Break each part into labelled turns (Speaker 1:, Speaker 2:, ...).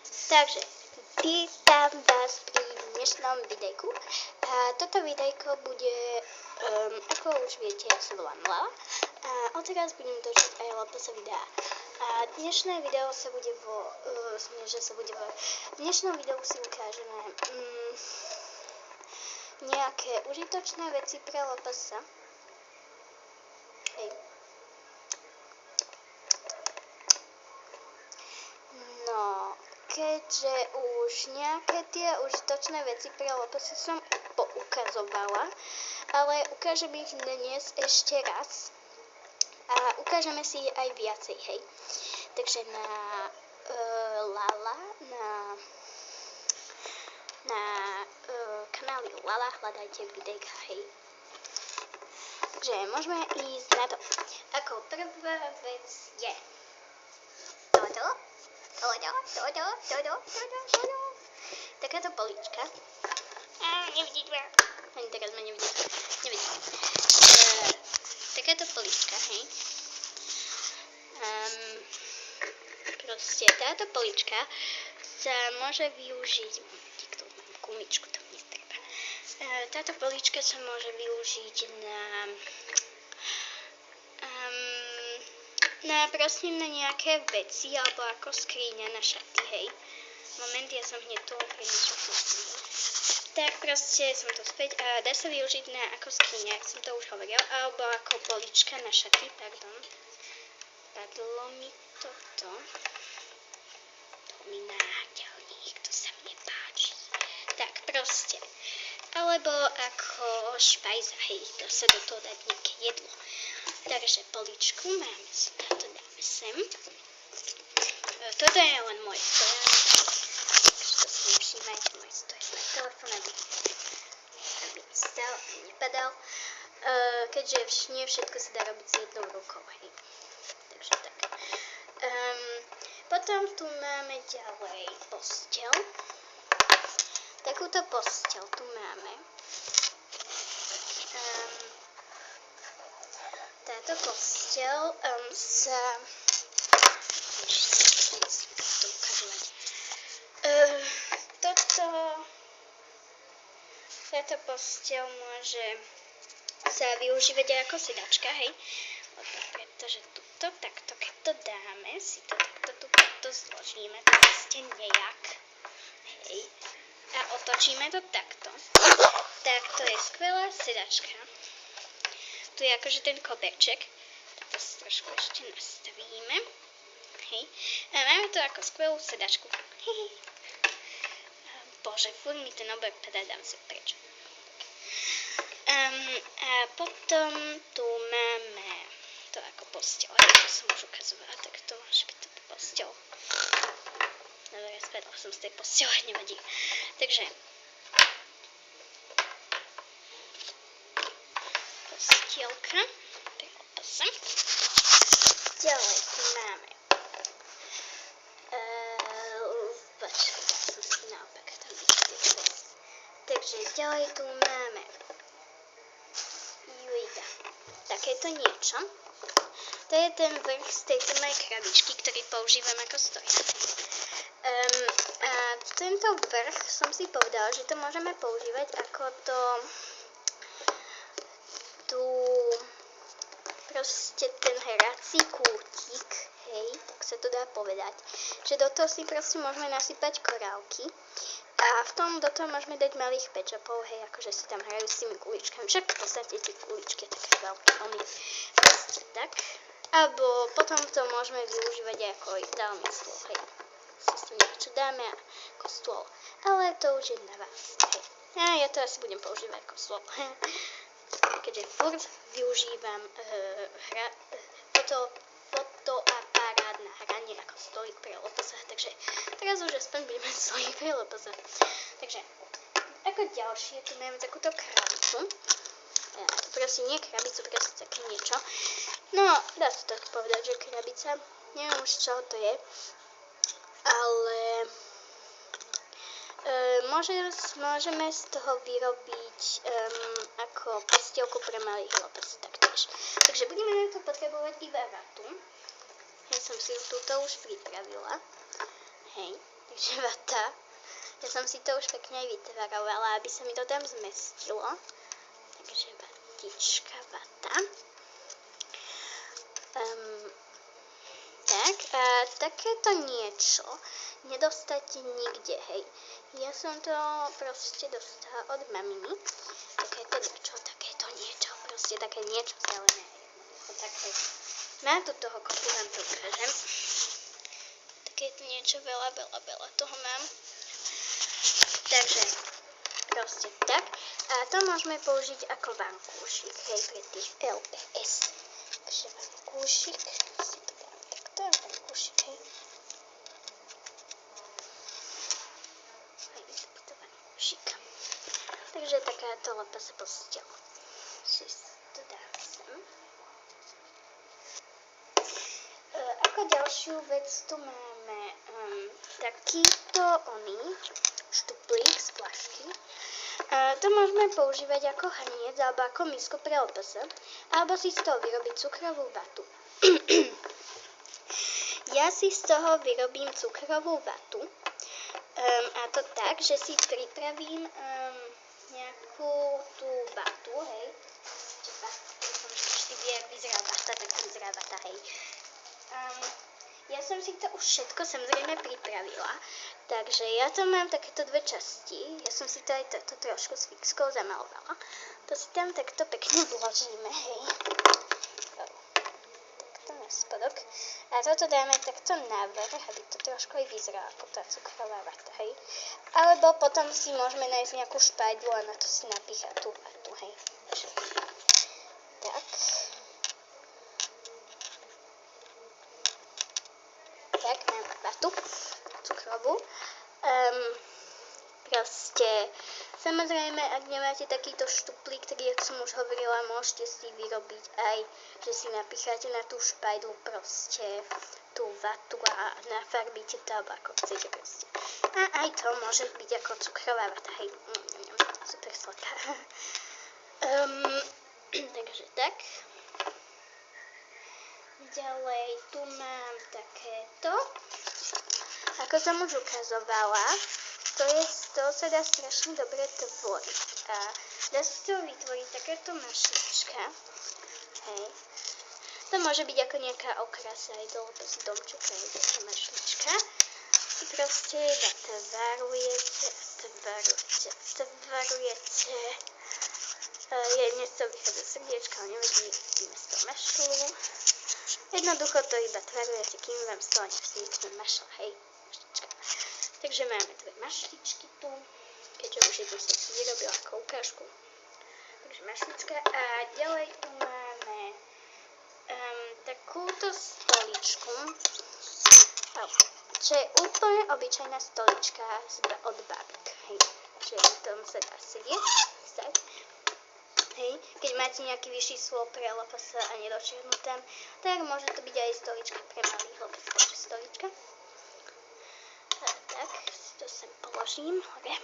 Speaker 1: Takže, vítam vás pri dnešnom videjku. A toto videjko bude, ako už viete, ja sa volám Lala. A odteraz budem točiť aj LPS videá. A dnešné video sa bude v dnešnom videu si ukážeme nejaké užitočné veci pre LPS. Hej. No, keďže už nejaké tie užitočné veci pre LPS som poukazovala, ale ukážem ich dnes ešte raz a ukážeme si aj viacej, hej. Takže na Lala, na kanáli Lala hľadajte videjka, hej. Takže môžeme ísť na to. Ako prvá vec je toto. Takáto polička. Nevidíte ma. Ani teraz ma nevidíte. Takáto polička, hej. Proste táto polička sa môže využiť. Tu mám gumičku, to mi netreba. Táto polička sa môže využiť na nejaké veci, alebo ako skríňa na šaty, hej. Moment, ja som hneď tu niečo pustila. Tak proste som to späť a dá sa využiť na ako skríňa, ak som to už hovorila, alebo ako polička na šaty, pardon. Padlo mi toto. To mi náďalník, to sa mne páči. Tak proste. Alebo ako špajza, hej, to sa do toho dať nejaké jedlo. Takže poličku máme, táto dáme sem. Toto je len môj stoján, takže to si nevšímajte, môj stoján telefón, aby stal a nepadal. Keďže nie všetko sa dá robiť s jednou rukou, hej. Takže tak. Potom tu máme ďalej posteľ. Takúto posteľ tu máme. Táto posteľ táto posteľ môže sa využívať aj ako sedačka, hej. Pretože tuto, takto, keď to dáme, si to takto zložíme, proste nejak, hej. A otočíme to takto. Tak to je skvelá sedačka. Tu je akože ten koberček. Toto si trošku ešte nastavíme. Hej. A máme to ako skvelú sedačku. Bože, furt mi ten obrok padá, dám si preč. A potom tu máme to ako posteľ. To som už ukazovala, tak to môže byť toto posteľ. Dobre, spadla som z tej posteľa, nevadí. Takže postielka. Ďalej tu máme som si naopak tam takže ďalej tu máme takéto niečo. To je ten vrch z tejto mojej krabičky, ktorý používam ako stoján. A tento vrch som si povedala, že to môžeme používať ako proste ten hrací kútik, hej, tak sa to dá povedať. Že do toho si proste môžeme nasypať korálky a do toho môžeme dať malých pečopov, hej, akože si tam hrajú s tými kuličkami. Však v podstate tie kuličky také veľké, proste tak. Alebo potom to môžeme využívať ako ideálny stôl, hej. Si s tým niečo dáme ako stôl. Ale to už je na vás, hej. A ja to asi budem používať ako stôl. Keďže furt využívam fotoaparát na hranie ako stolík pre LPS, takže teraz už aspoň budeme mať stolík pre LPS. Takže ako ďalšie tu máme takúto krabicu. Proste nie krabicu, proste také niečo. No, dá sa tak povedať, že krabica. Neviem už čo to je, ale môžeme z toho vyrobiť ako postielku pre malých LPS taktiež. Takže budeme na to potrebovať iba vatu. Ja som si ju túto už pripravila. Hej, Takže vata. Ja som si to už pekne aj vytvarovala, aby sa mi to tam zmestilo. Takže vatička, vata. Tak, a takéto niečo nedostať nikde, hej. Ja som to proste dostala od maminy. Takéto niečo, proste také niečo zelené. Také. Mám tu toho kopu, vám to ukážem. Takéto niečo, veľa toho mám. Takže, proste tak. A to môžeme použiť ako vankúšik, hej, pre tých LPS. Takže vankúšik, si to dám takto, vankúšik, hej. Hej, takto vankúšik. Takže takáto LPS postel. Si to dám sem. Ako ďalšiu vec tu máme takýto štuplík z flašky. To môžeme používať ako hrniec alebo ako misko pre LPS, alebo si z toho vyrobiť cukrovú vatu. Ja si z toho vyrobím cukrovú vatu a to tak, že si pripravím nejakú tú vatu, hej. Vždy vie, ak vyzerá vata, tak to vyzerá vata, hej. Ja som si to už všetko samozrejme pripravila, takže ja to mám takéto dve časti. Ja som si to aj toto trošku s fixkou zamalovala. To si tam takto pekne vložíme, hej. Takto na spodok. A toto dáme takto navrch, aby to trošku aj vyzeralo ako tá cukrová vata, hej. Alebo potom si môžeme nájsť nejakú špajdlu a na to si napíchať tú vatu, hej. Tak. Tak, mám vatu cukrovú. Proste, samozrejme, ak nemáte takýto štuplík, tak jak som už hovorila, môžete si vyrobiť aj, že si napicháte na tú špajdlu proste tú vatu a nafarbíte to, alebo ako chcete proste. A aj to môže byť ako cukrová vata, hej, super sladká. Takže tak. Ďalej tu mám takéto. Ako som už ukazovala, to sa dá strašne dobre tvoriť. A dá sa z toho vytvoriť takéto mašlička. Hej. To môže byť ako nejaká okrasa aj do domčuka, je taká mašlička. Proste tvarujete. Jedne z toho vychádza srdiečka, ale nevidíme z toho mašlu. Jednoducho to iba tvarujete, kým vám z toho nevznikne mašla, hej, mašlička. Takže máme dve mašličky tu, keďže už jednu som si vyrobila ako ukážku. Takže mašlička a ďalej tu máme takúto stoličku, čo je úplne obyčajná stolička od babík, hej. Čiže na tom sa dá sedieť, stať. Hej, keď máte nejaký vyšší stôl pre LPS a nedočiahnu tam, tak môže to byť aj stolička pre malých LPS, takže stolička. Tak, si to sem položím hore.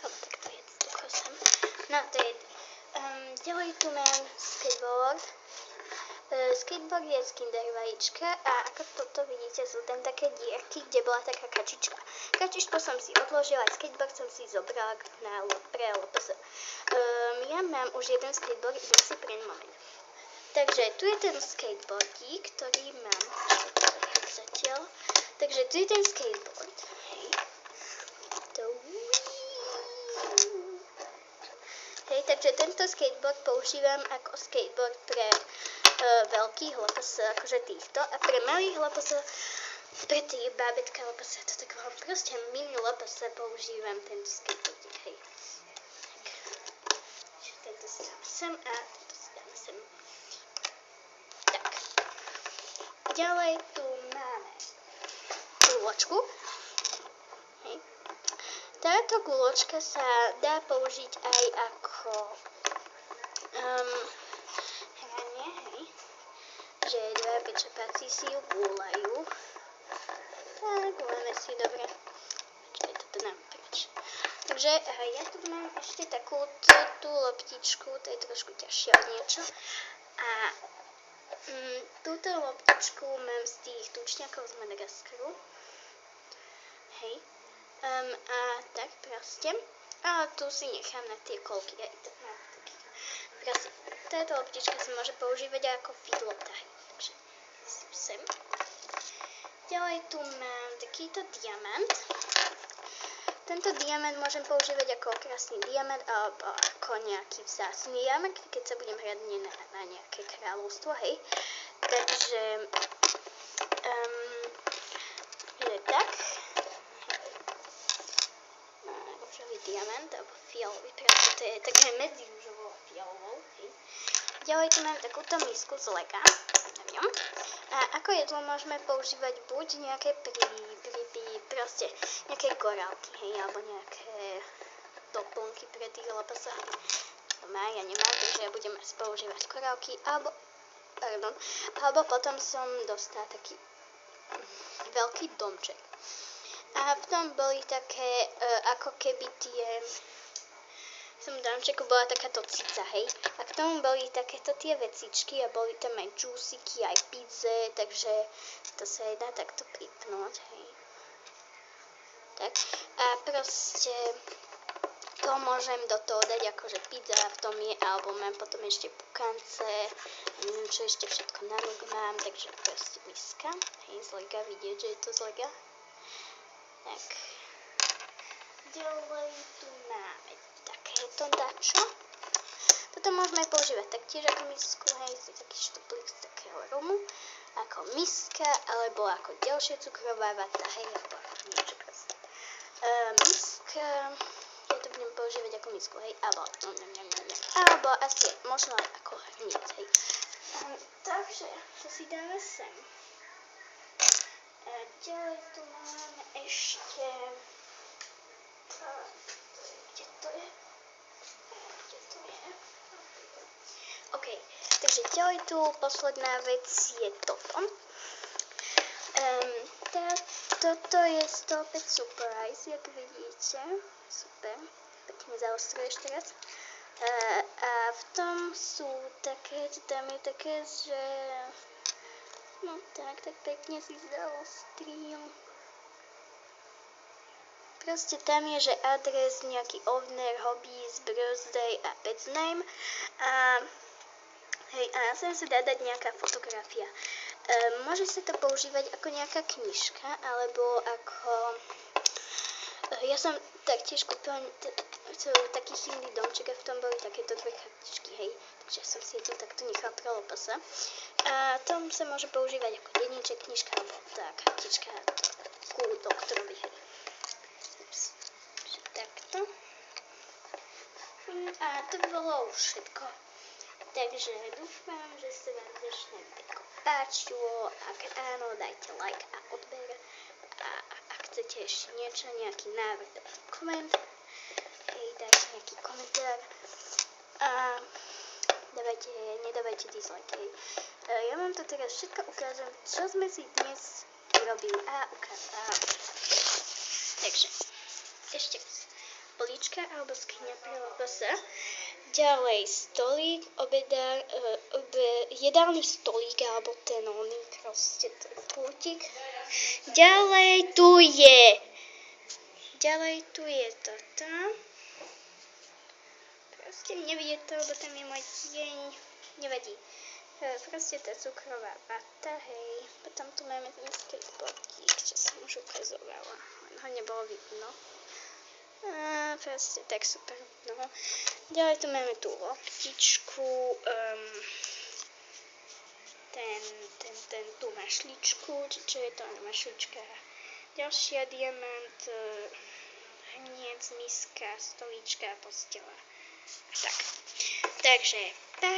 Speaker 1: Alebo tak to je jednoducho sem. No, to je ďalej tu mám skateboard. Skateboard je z Kinder vajíčka a ako toto vidíte, sú tam také dierky, kde bola taká kačička. Kačičku som si odložila, skateboard som si zobrala pre LPS. Ja mám už jeden skateboard, idem si pre moment. Takže tu je ten skateboardík, ktorý mám zatiaľ. Takže tu je ten skateboard. Hej, takže tento skateboard používam ako skateboard pre veľkých LPS, akože týchto. A pre malých LPS, pre tých bábetka LPS, to tak vám proste mini LPS používam tento skateboardík, hej. Tento si dáme sem a tento si dáme sem. Tak. Ďalej tu máme guľočku. Hej. Táto guľočka sa dá použiť aj ako hranie, hej. Že dva pečapáci si ju gúľajú. Tak, gúľame si dobre. Počkaj, toto nám preč. Takže ja tu mám ešte takúto loptičku, to je trošku ťažšie od niečo. A túto loptičku mám z tých tučňakov z Madagaskaru. hej. A tak proste. A tu si nechám na tie kolky. Aj tak mám taký. Proste, táto loptička sa môže používať ako fidlota, hej. Takže sem. Ďalej tu mám takýto diamant. Tento diamant môžem používať ako okrasný diamant alebo ako nejaký vzácny diamant, keď sa budem hrať na nejaké kráľovstvo, hej. Takže je tak. Rúžový diamant alebo fialový, proste to je také medzi rúžovou a fialovou, hej. Ďalej tu mám takúto misku z lega. A ako jedlo môžeme používať buď nejaké proste nejaké gorálky, hej, alebo nejaké doplnky pre tých lepasa. Ja nemám, takže ja budem asi používať gorálky, alebo potom som dostala taký veľký domček. A v tom boli také, ako keby v tom domčeku bola takáto cica, hej. A k tomu boli takéto tie vecičky a boli tam aj džúsiky, aj pizze, takže to sa aj dá takto pripnúť, hej. Tak. A proste to môžem do toho dať akože pizza v tom je, alebo mám potom ešte pukance, neviem čo ešte všetko na rúk mám, takže proste miska, hej, z lega, vidieť, že je to z lega. Tak. Ďalej tu máme takéto dačo. Toto môžeme používať taktiež ako misku, hej, taký štuplík z takého rumu, ako miska, alebo ako ďalšia cukrová vata, hej, alebo ako niečo proste. Miska, ja to budem používať ako misku, hej, alebo asi možno aj ako hrniec, hej. Takže, to si dáme sem. Ďalej tu máme ešte, kde to je? OK, takže ďalej tu posledná vec je toto. Toto je 105 Surprise, jak vidíte. Super, pekne zaostruješ teraz. A v tom sú také, tam je také, že no tak pekne si zaostril. Proste tam je, že adres, nejaký owner, hobbies, birthday a pet's name. Hej, a sem sa dá dať nejaká fotografia. Môže sa to používať ako nejaká knižka, alebo ako... Ja som taktiež kúpila taký chybný domček a v tom boli takéto dve kartičky, hej. Takže ja som si to takto nechala pre lopasa. A tom sa môže používať ako denníček, knižka, alebo tá kartička ku doktorovi, hej. Takto. A to by bolo už všetko. Takže dúfam, že sa vám dnešné videjko páčilo. Ak áno, dajte like a odber. A ak chcete ešte niečo, nejaký návrh, dajte koment. Hej, dajte nejaký komentár. A nedávajte dislike, hej. Ja vám to teraz všetko ukážem, čo sme si dnes urobili. Takže, ešte raz. Políčka alebo skriňa pre lopasa. Ďalej stolík, jedálny stolík, alebo ten oný, proste ten pultík. Ďalej tu je toto. Proste nevidie to, lebo tam je môj tieň. Nevadí. Proste tá cukrová vata, hej. Potom tu máme ten skateboardík, čo som už ukazovala. Len ho nebolo vidno. Proste tak super, no. Ďalej tu máme tú loptičku, tú mašličku, čo je to mašlička, ďalšia diamant, hrniec, miska, stolička, postela. Tak, takže, pa.